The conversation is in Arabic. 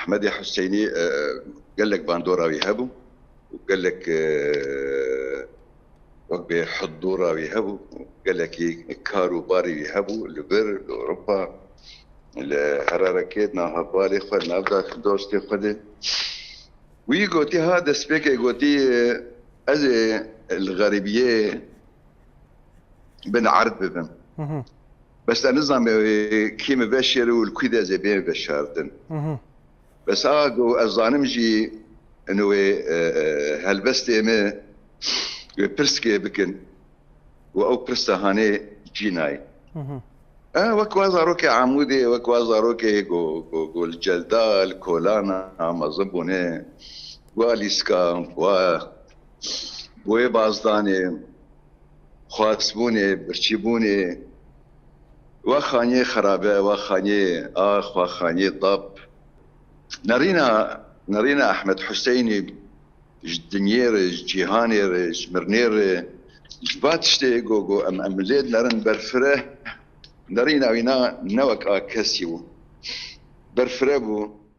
احمد حسيني قال لك باندورا ويهبوا، وقال لك وقبي حضورا ويهبوا، قال لك كارو باري ويهبوا لبر لاوروبا الحراركيتنا هبالي خد نبدا دوستي خد ويقولي هذا سبيك يقولي از الغربيه بن عرب بن بس النظام كيما بشر والكيدا زي بين بشاردن بس اقو الظانمجي انه هالبستي ما برسكي بكن او برستا هاني جيناي وكوازاروكي عمودي وكوازاروكي جو الجلدال كولانا مزبوني واليسكا وبازداني خواسبوني برشيبوني وخاني خرابه وخاني اخ وخاني ضب نرينا احمد حسيني دنيير جيهاني مرنير جباتشتي جو ام ليد نرن برفره نرينا وينا نوك كسيو برفره بو